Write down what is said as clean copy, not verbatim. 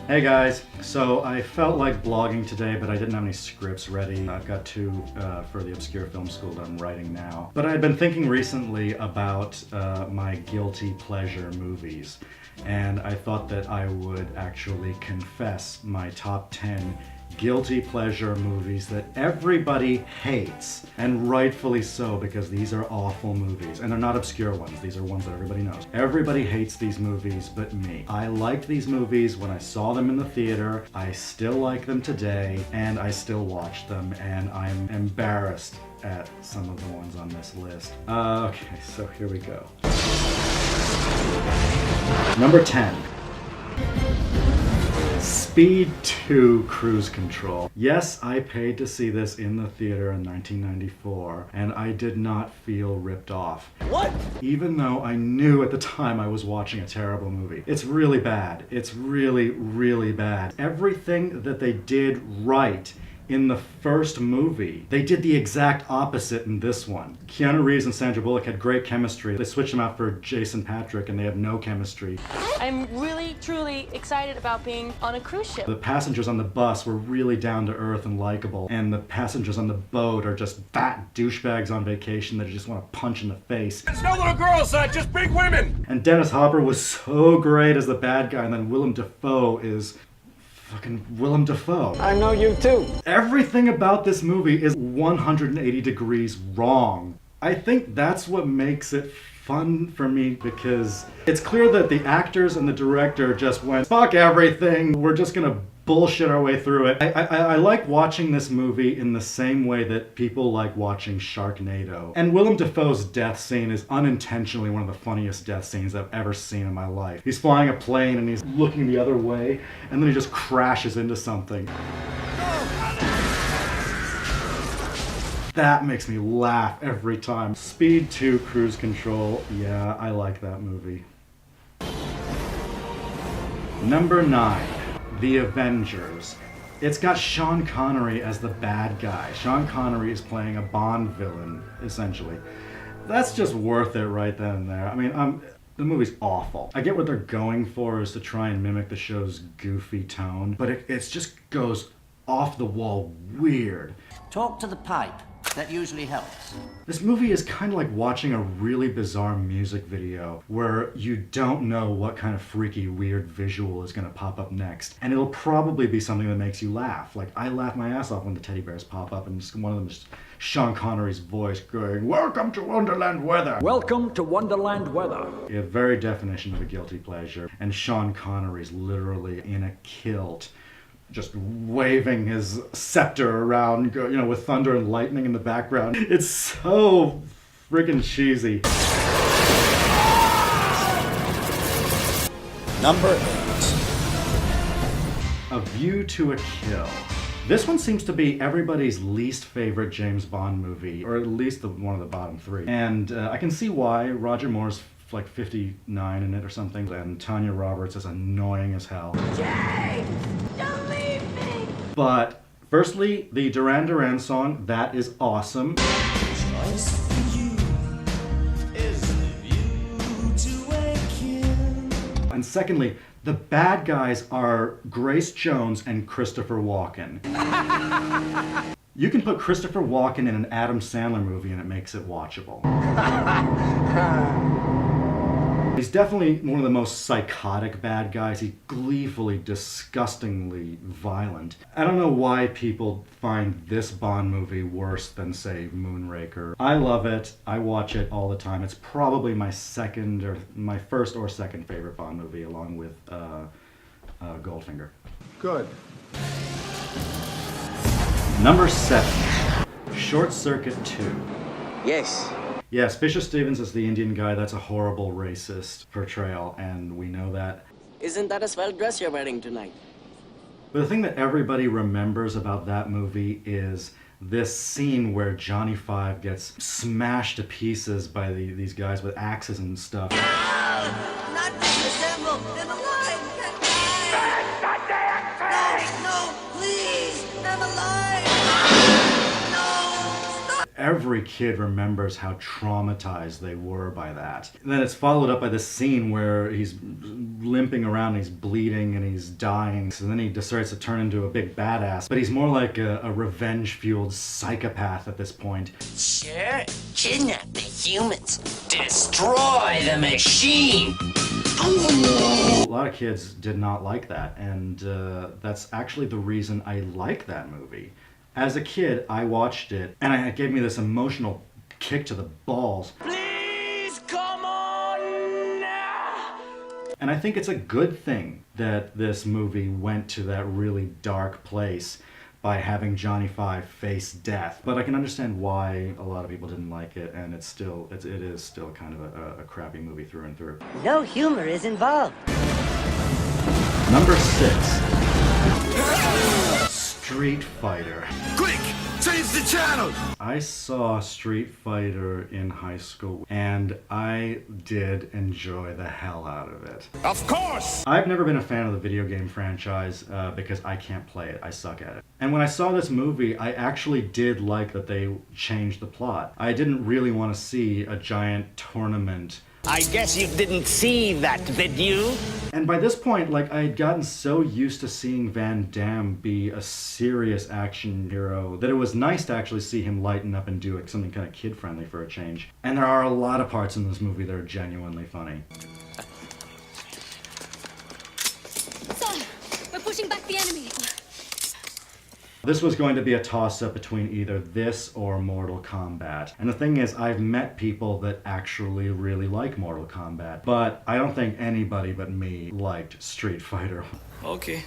Hey guys, so I felt like blogging today, but I didn't have any scripts ready. I've got two for the obscure film school that I'm writing now. But I've been thinking recently about my guilty pleasure movies, and I thought that I would actually confess my top 10 guilty pleasure movies that everybody hates, and rightfully so, because these are awful movies, and they're not obscure ones. These are ones that everybody knows. Everybody hates these movies but me. I liked these movies when I saw them in the theater. I still like them today, and I still watch them, and I'm embarrassed at some of the ones on this list. Okay, so here we go. Number 10. Speed 2 Cruise Control. Yes, I paid to see this in the theater in 1994, and I did not feel ripped off. What? Even though I knew at the time I was watching a terrible movie. It's really bad. It's really, really bad. Everything that they did right in the first movie, they did the exact opposite in this one. Keanu Reeves and Sandra Bullock had great chemistry. They switched them out for Jason Patrick and they have no chemistry. I'm really, truly excited about being on a cruise ship. The passengers on the bus were really down to earth and likable, and the passengers on the boat are just fat douchebags on vacation that you just want to punch in the face. It's no little girls, just big women! And Dennis Hopper was so great as the bad guy, and then Willem Dafoe is fucking Willem Dafoe. I know you too. Everything about this movie is 180 degrees wrong. I think that's what makes it fun for me, because it's clear that the actors and the director just went, fuck everything, we're just gonna bullshit our way through it. I like watching this movie in the same way that people like watching Sharknado. And Willem Dafoe's death scene is unintentionally one of the funniest death scenes I've ever seen in my life. He's flying a plane and he's looking the other way, and then he just crashes into something. That makes me laugh every time. Speed 2 Cruise Control, yeah, I like that movie. Number 9. The Avengers. It's got Sean Connery as the bad guy. Sean Connery is playing a Bond villain, essentially. That's just worth it right then and there. I mean, the movie's awful. I get what they're going for is to try and mimic the show's goofy tone, but it just goes off the wall weird. Talk to the pipe. That usually helps. This movie is kind of like watching a really bizarre music video where you don't know what kind of freaky, weird visual is going to pop up next. And it'll probably be something that makes you laugh. Like, I laugh my ass off when the teddy bears pop up, and one of them is Sean Connery's voice going, "Welcome to Wonderland Weather." Welcome to Wonderland Weather. The very definition of a guilty pleasure. And Sean Connery's literally in a kilt, just waving his scepter around, with thunder and lightning in the background. It's so friggin' cheesy. Number 8. A View to a Kill. This one seems to be everybody's least favorite James Bond movie, or at least one of the bottom 3. And I can see why. Roger Moore's like 59 in it or something, and Tanya Roberts is annoying as hell. Jay! Don't leave me! But firstly, the Duran Duran song, that is awesome. Choice for you is the view to a kill. And secondly, the bad guys are Grace Jones and Christopher Walken. You can put Christopher Walken in an Adam Sandler movie and it makes it watchable. He's definitely one of the most psychotic bad guys. He's gleefully, disgustingly violent. I don't know why people find this Bond movie worse than, say, Moonraker. I love it. I watch it all the time. It's probably my first or second favorite Bond movie, along with Goldfinger. Good. Number 7. Short Circuit 2. Yes. Yes, Bishop Stevens is the Indian guy. That's a horrible racist portrayal, and we know that. Isn't that a swell dress you're wearing tonight? But the thing that everybody remembers about that movie is this scene where Johnny Five gets smashed to pieces by these guys with axes and stuff. Not disassembled in a line. No, please, I'm alive. No, stop. every kid remembers how traumatized they were by that. And then it's followed up by this scene where he's limping around, he's bleeding, and he's dying. So then he decides to turn into a big badass, but he's more like a revenge-fueled psychopath at this point. Sure, kidnap the humans, destroy the machine. A lot of kids did not like that, and that's actually the reason I like that movie. As a kid, I watched it, and it gave me this emotional kick to the balls. Please come on now. And I think it's a good thing that this movie went to that really dark place by having Johnny Five face death. But I can understand why a lot of people didn't like it, and it is still kind of a crappy movie through and through. No humor is involved. Number 6. Street Fighter. Quick, change the channel. I saw Street Fighter in high school, and I did enjoy the hell out of it. Of course. I've never been a fan of the video game franchise because I can't play it. I suck at it. And when I saw this movie, I actually did like that they changed the plot. I didn't really want to see a giant tournament. I guess you didn't see that, did you? And by this point, like, I had gotten so used to seeing Van Damme be a serious action hero that it was nice to actually see him lighten up and do something kind of kid-friendly for a change. And there are a lot of parts in this movie that are genuinely funny. Sir, we're pushing back the enemy. This was going to be a toss-up between either this or Mortal Kombat. And the thing is, I've met people that actually really like Mortal Kombat, but I don't think anybody but me liked Street Fighter. Okay.